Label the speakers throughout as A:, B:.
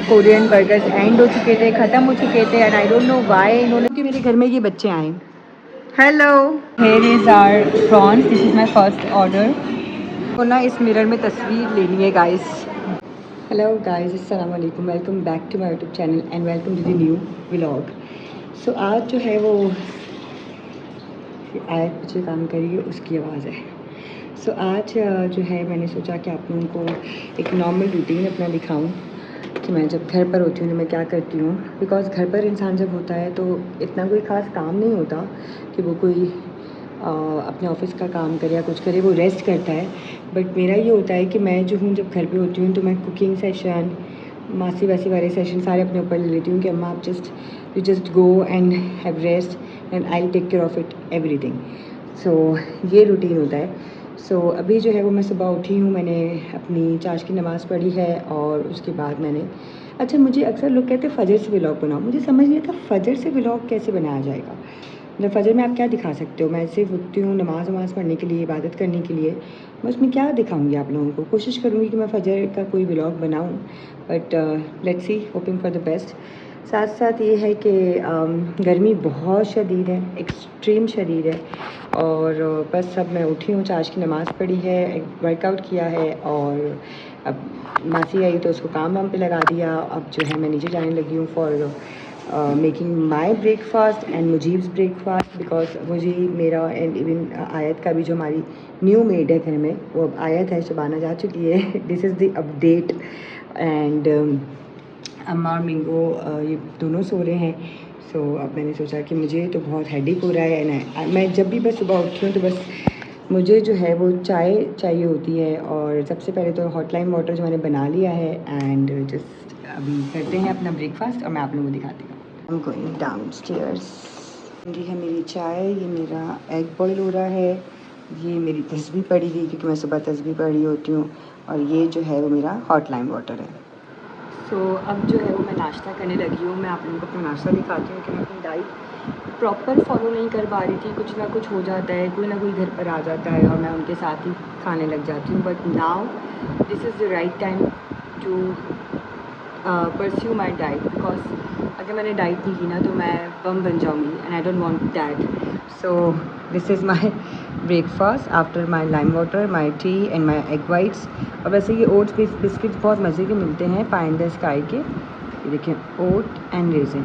A: Korean burgers and हो चुके थे, ख़त्म हो चुके थे and I don't know why इन्होंने कि मेरे घर में ये बच्चे आए। Hello, here is our prawns, this is my first order. तो ना इस मिरर में तस्वीर लेनी है गाइस। हेलो गाइस, अस्सलाम वालेकुम, welcome back to my YouTube channel and welcome to the new vlog. So आज जो है वो आयत पीछे काम करिए उसकी आवाज़ है। सो आज जो है मैंने सोचा कि आप लोगों को एक नॉर्मल रूटीन अपना दिखाऊं कि मैं जब घर पर होती हूँ तो मैं क्या करती हूँ। बिकॉज़ घर पर इंसान जब होता है तो इतना कोई ख़ास काम नहीं होता कि वो कोई अपने ऑफिस का काम करे या कुछ करे, वो रेस्ट करता है। बट मेरा ये होता है कि मैं जो हूँ जब घर पे होती हूँ तो मैं कुकिंग सेशन, मासी वासी वाले सेशन सारे अपने ऊपर ले लेती हूँ कि अम्मा आप you just go and have rest and I will take care of it everything. So ये रूटीन होता है। सो अभी जो है वो मैं सुबह उठी हूँ, मैंने अपनी चाश की नमाज़ पढ़ी है और उसके बाद मैंने अच्छा, मुझे अक्सर लोग कहते हैं फ़जर से व्लॉग बनाओ। मुझे समझ नहीं आता फ़जर से व्लॉग कैसे बनाया जाएगा। मतलब फ़जर में आप क्या दिखा सकते हो? मैं सिर्फ उठती हूँ नमाज़ वमाज़ पढ़ने के लिए, इबादत करने के लिए। मैं उसमें क्या दिखाऊँगी आप लोगों को? कोशिश करूँगी कि मैं फ़जर का कोई व्लॉग बनाऊँ, but let's see, hoping for the best. साथ साथ ये है कि गर्मी बहुत शदीद है, एक्सट्रीम शदीद है। और बस अब मैं उठी हूँ, चाश की नमाज़ पढ़ी है, एक वर्कआउट किया है और अब मासी आई तो उसको काम वाम पे लगा दिया। अब जो है मैं नीचे जाने लगी हूँ for making my breakfast and Mujeeb's breakfast. Because मुझे मेरा एंड इवन आयत का भी, जो हमारी न्यू मेड है घर में, वो अब आयत है, शबाना जा चुकी है। This is the update. And अम्मा और मिंगो ये दोनों सो रहे हैं। सो अब मैंने सोचा कि मुझे तो बहुत हेडेक हो रहा है एंड मैं जब भी बस सुबह उठती हूँ तो बस मुझे जो है वो चाय चाहिए होती है। और सबसे पहले तो हॉट लाइम वाटर जो मैंने बना लिया है एंड जस्ट अभी करते हैं अपना ब्रेकफास्ट और मैं आप लोगों को दिखाती हूँ। आई एम गोइंग डाउनस्टेयर्स। ये है मेरी चाय, ये मेरा एग बॉईल हो रहा है, ये मेरी तस्बीह पड़ी हुई क्योंकि मैं सुबह तस्बीह पढ़ी होती हूँ, और ये जो है वो मेरा हॉट लाइम वाटर है। सो अब जो है वो मैं नाश्ता करने लगी हूँ। मैं आप लोगों को अपना नाश्ता दिखाती हूँ कि मैं अपनी डाइट प्रॉपर फॉलो नहीं कर पा रही थी। कुछ ना कुछ हो जाता है, कोई ना कोई घर पर आ जाता है और मैं उनके साथ ही खाने लग जाती हूँ। But now this is the right time to pursue my diet. Because अगर मैंने डाइट नहीं की ना तो मैं बम बन जाऊँगी and I don't want that. So this is my breakfast after my lime water, my tea and my egg whites. और वैसे ये ओट्स बिस्किट्स बहुत मज़े के मिलते हैं पाई इन द स्काई के। ये देखिए, ओट एंड रेजिन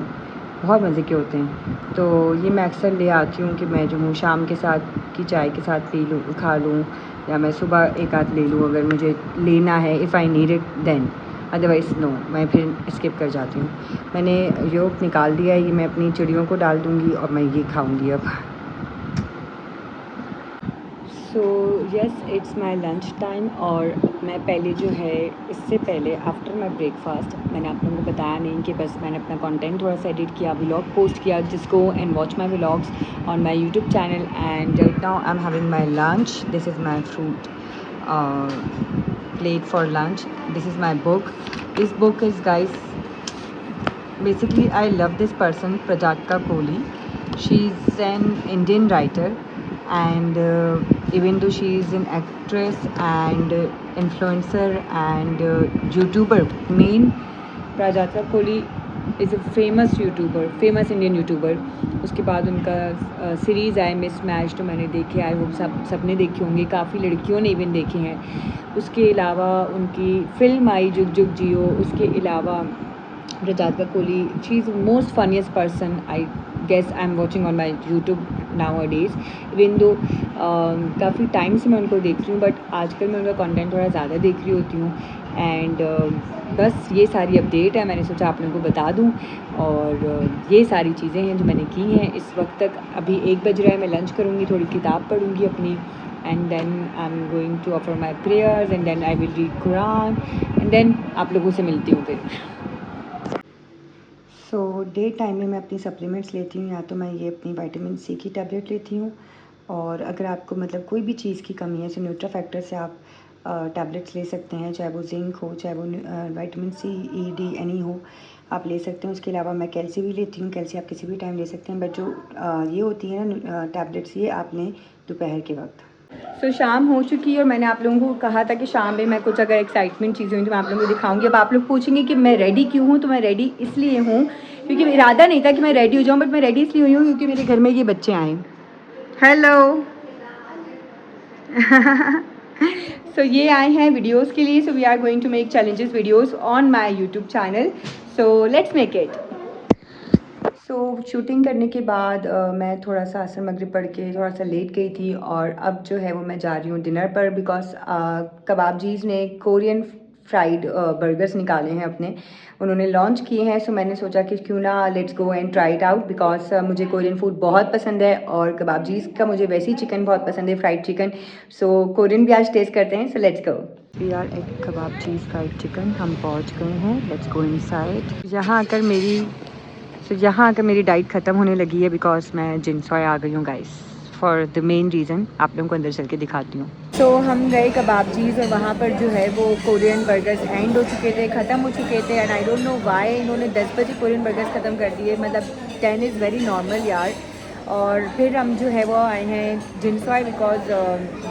A: बहुत मज़े के होते हैं। तो ये मैं अक्सर ले आती हूँ कि मैं जो हूँ शाम के साथ की चाय के साथ पी लूँ, खा लूँ, या मैं सुबह एक आध ले लूँ अगर मुझे लेना है, if I need it then, otherwise no, मैं फिर स्किप कर जाती हूँ। मैंने योग निकाल दिया है, ये मैं अपनी चिड़ियों को डाल दूँगी और मैं ये खाऊँगी अब। So yes, it's my lunch time. और मैं पहले जो है, इससे पहले आफ्टर माई ब्रेकफास्ट, मैंने आप लोगों को बताया नहीं कि बस मैंने अपना कंटेंट थोड़ा सा एडिट किया, व्लॉग पोस्ट किया, जिसको and watch my vlogs on my YouTube channel. And right now I am having my lunch. This is my fruit plate for lunch. This is my book. This book is, guys, basically I love this person, Prajakta Kohli. She's an Indian writer, and even though she is an actress and influencer and YouTuber, main Prajakta Kohli is a famous YouTuber, famous Indian YouTuber. उसके बाद उनका series आए miss match, तो मैंने देखे, I hope सबने देखे होंगे, काफ़ी लड़कियों ने इवन देखे हैं। उसके अलावा उनकी फ़िल्म आई जुग जुग जियो। उसके अलावा Prajakta Kohli, she is most funniest person I guess I'm watching on my YouTube nowadays. Even though काफ़ी टाइम से मैं उनको देख रही हूँ, बट आजकल मैं उनका कंटेंट थोड़ा ज़्यादा देख रही होती हूँ। एंड बस ये सारी अपडेट है, मैंने सोचा आप लोगों को बता दूँ। और ये सारी चीज़ें हैं जो मैंने की हैं इस वक्त तक। अभी 1 बज रहा है, मैं लंच करूँगी, थोड़ी किताब पढ़ूँगी अपनी, and then I am going to offer my prayers and then I will read Quran and then आप लोगों से मिलती हूँ फिर। सो डे टाइम में मैं अपनी सप्लीमेंट्स लेती हूँ, या तो मैं ये अपनी विटामिन सी की टैबलेट लेती हूँ, और अगर आपको मतलब कोई भी चीज़ की कमी है तो न्यूट्रा फैक्टर से आप टैबलेट्स ले सकते हैं, चाहे वो जिंक हो, चाहे वो विटामिन सी, ई, डी, एनी हो, आप ले सकते हैं। उसके अलावा मैं कैल्सी भी लेती हूँ, कैल्सी आप किसी भी टाइम ले सकते हैं, बट जो ये होती है ना टैबलेट्स, ये आप लें दोपहर के वक्त। तो शाम हो चुकी है और मैंने आप लोगों को कहा था कि शाम में मैं कुछ अगर एक्साइटमेंट चीज़ें हुई तो मैं आप लोगों को दिखाऊंगी। अब आप लोग पूछेंगे कि मैं रेडी क्यों हूँ, तो मैं रेडी इसलिए हूँ क्योंकि इरादा नहीं था कि मैं रेडी हो जाऊँ, बट मैं रेडी इसलिए हुई हूँ क्योंकि मेरे घर में ये बच्चे आए। हेलो सो ये आए हैं वीडियोस के लिए। So we are going to make challenges videos on my YouTube channel, so let's make it. So shooting करने के बाद मैं थोड़ा सा असर मगरिब पढ़ के थोड़ा सा लेट गई थी और अब जो है वो मैं जा रही हूँ डिनर पर, बिकॉज कबाबजीज़ ने कोरियन फ्राइड बर्गर्स निकाले हैं अपने, उन्होंने लॉन्च किए हैं। सो मैंने सोचा कि क्यों ना let's go and try it out, because मुझे कोरियन फूड बहुत पसंद है और कबाबजीज़ का मुझे वैसे ही चिकन बहुत पसंद है, फ्राइड चिकन। सो कोरियन भी आज टेस्ट करते हैं, so let's go. We are at Kababjees fried chicken, हम पहुँच गए हैं, लेट्स गो इनसाइड। यहाँ आकर मेरी डाइट ख़त्म होने लगी है बिकॉज मैं जिनसॉय आ गई हूँ guys, for the main reason. आप लोगों को अंदर चल के दिखाती हूँ। तो हम गए कबाबजीज़ और वहाँ पर जो है वो कोरियन बर्गर्स एंड हो चुके थे, ख़त्म हो चुके थे। And I don't know why इन्होंने 10 बजे कोरियन बर्गर्स ख़त्म कर दिए, मतलब 10 इज़ वेरी नॉर्मल यार। और फिर हम जो है वो आए हैं जिनसॉय बिकॉज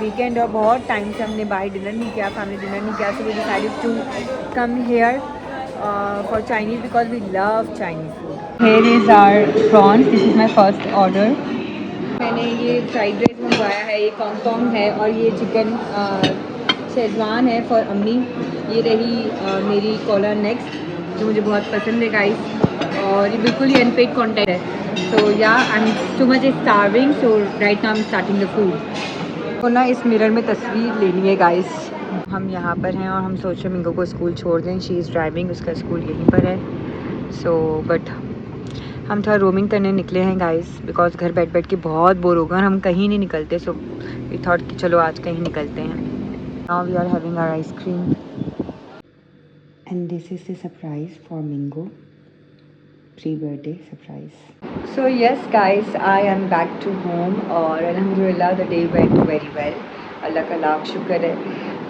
A: वीकेंड और बहुत टाइम से हमने बाहर डिनर नहीं किया, फैमिली डिनर नहीं किया। So we decided to come here for Chinese because we love Chinese food. Here is our prawns. This is my first order. मैंने ये फ्राइड राइस मंगवाया है, ये कॉन्ग है और ये चिकन शेजवान है फॉर अम्मी। ये रही मेरी कॉलर नेक्स्ट जो मुझे बहुत पसंद है गाइस, और ये बिल्कुल ही अनपेड कंटेंट है। सो या I am too much starving, so right now I am starting the food. तो ना इस मिरर में तस्वीर लेनी है गाइस। हम यहाँ पर हैं और हम सोच रहे हैं मिंगो को स्कूल छोड़ दें, शी इज़ ड्राइविंग, उसका स्कूल यहीं पर है। सो बट हम थोड़ा रोमिंग करने निकले हैं गाइस, बिकॉज घर बैठ बैठ के बहुत बोर हो गए और हम कहीं नहीं निकलते। सो वी थॉट कि चलो आज कहीं निकलते हैं। Now we are having our ice cream and this is the surprise for Mingo, pre birthday surprise. So yes guys, I am back to home और अल्हम्दुलिल्लाह the day went very well, Allah का लाख शुक्र है।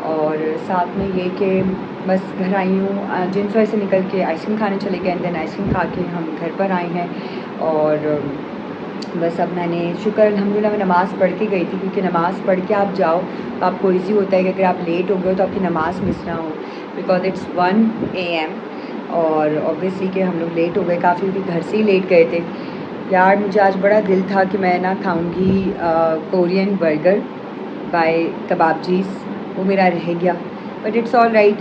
A: और साथ में ये कि बस घर आई हूँ, जिनसॉय से निकल के आइसक्रीम खाने चले गए, देन आइसक्रीम खा के हम घर पर आए हैं। और बस अब मैंने शुक्र अल्हम्दुलिल्लाह मैं नमाज़ पढ़ के गई थी, क्योंकि नमाज़ पढ़ के आप जाओ तो आपको ईजी होता है कि अगर आप लेट हो गए तो आपकी नमाज़ मिस ना हो, बिकॉज इट्स 1 AM और ऑब्वियसली कि हम लोग लेट हो गए काफ़ी, क्योंकि घर से ही लेट गए थे। यार मुझे आज बड़ा दिल था कि मैं ना खाऊंगी कोरियन बर्गर बाय कबाबजीज़, वो मेरा रह गया, but it's all right.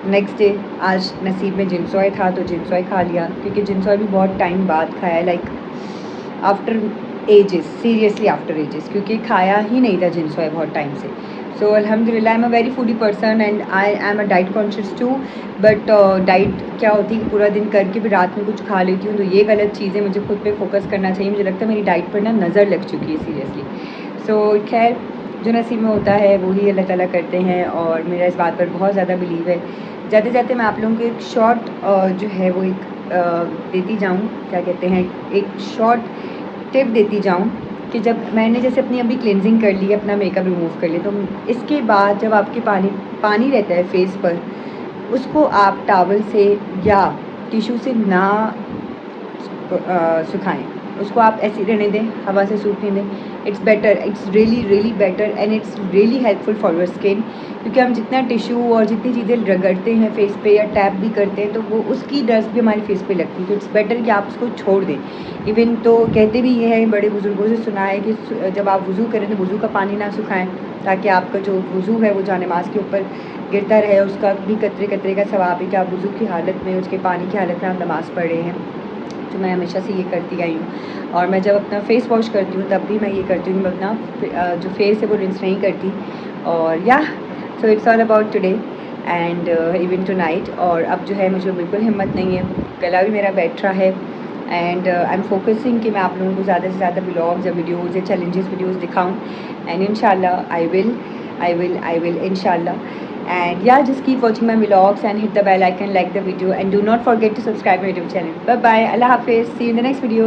A: Next day आज नसीब में जिनसॉय था तो जिनसॉय खा लिया, क्योंकि जिनसॉय भी बहुत टाइम बाद खाया, like after ages, seriously after ages, क्योंकि खाया ही नहीं था जिनसॉय बहुत टाइम से। सो अल्हम्दुलिल्लाह I am a very foodie person and I am a diet conscious too, but diet क्या होती है कि पूरा दिन करके भी रात में कुछ खा लेती हूँ, तो ये गलत चीज़ है। मुझे खुद पे फोकस करना चाहिए। मुझे लगता है मेरी डाइट पर ना नज़र लग चुकी है सीरियसली। सो खैर जो नसीब में होता है वो ही अल्लाह ताला करते हैं, और मेरा इस बात पर बहुत ज़्यादा बिलीव है। जाते जाते मैं आप लोगों को एक शॉर्ट जो है वो एक देती जाऊँ, क्या कहते हैं, एक शॉर्ट टिप देती जाऊँ कि जब मैंने जैसे अपनी अभी क्लिनजिंग कर ली, अपना मेकअप रिमूव कर लिया, तो इसके बाद जब आपके पानी रहता है फेस पर, उसको आप टॉवल से या टिशू से ना सुखाएं, उसको आप ऐसे ही रहने दें, हवा से सूखने दें। It's better, it's really better and it's really helpful for your skin, क्योंकि हम जितना टिश्यू और जितनी चीज़ें रगड़ते हैं फेस पे या टैप भी करते हैं तो वो उसकी डस्ट भी हमारे फेस पे लगती है। तो इट्स बेटर कि आप उसको छोड़ दें। इवन तो कहते भी ये हैं, बड़े बुजुर्गों से सुना है कि जब आप वज़ू करें तो वज़ू का पानी ना सुखाएं, ताकि आपका जो वज़ू है वो जहाँ नमाज के ऊपर गिरता रहे, उसका भी कतरे कतरे का सवाब है कि आप वज़ू की हालत में, उसके पानी की हालत में आप नमाज़ पढ़ रहे हैं। तो मैं हमेशा से ये करती आई हूँ। और मैं जब अपना फेस वॉश करती हूँ तब भी मैं ये करती हूँ, मैं अपना जो फेस है वो रिंस नहीं करती। और या so it's all about today and even tonight. और अब जो है मुझे बिल्कुल हिम्मत नहीं है, गला भी मेरा बैठ रहा है एंड आई एम फोकसिंग कि मैं आप लोगों को ज़्यादा से ज़्यादा ब्लॉग्स या वीडियोज़ या चैलेंजेस वीडियोज़ दिखाऊँ, एंड इंशाल्लाह आई विल इंशाल्लाह। And yeah, just keep watching my vlogs and hit the bell icon, like the video, and do not forget to subscribe my YouTube channel. Bye bye, Allah Hafiz, see you in the next video.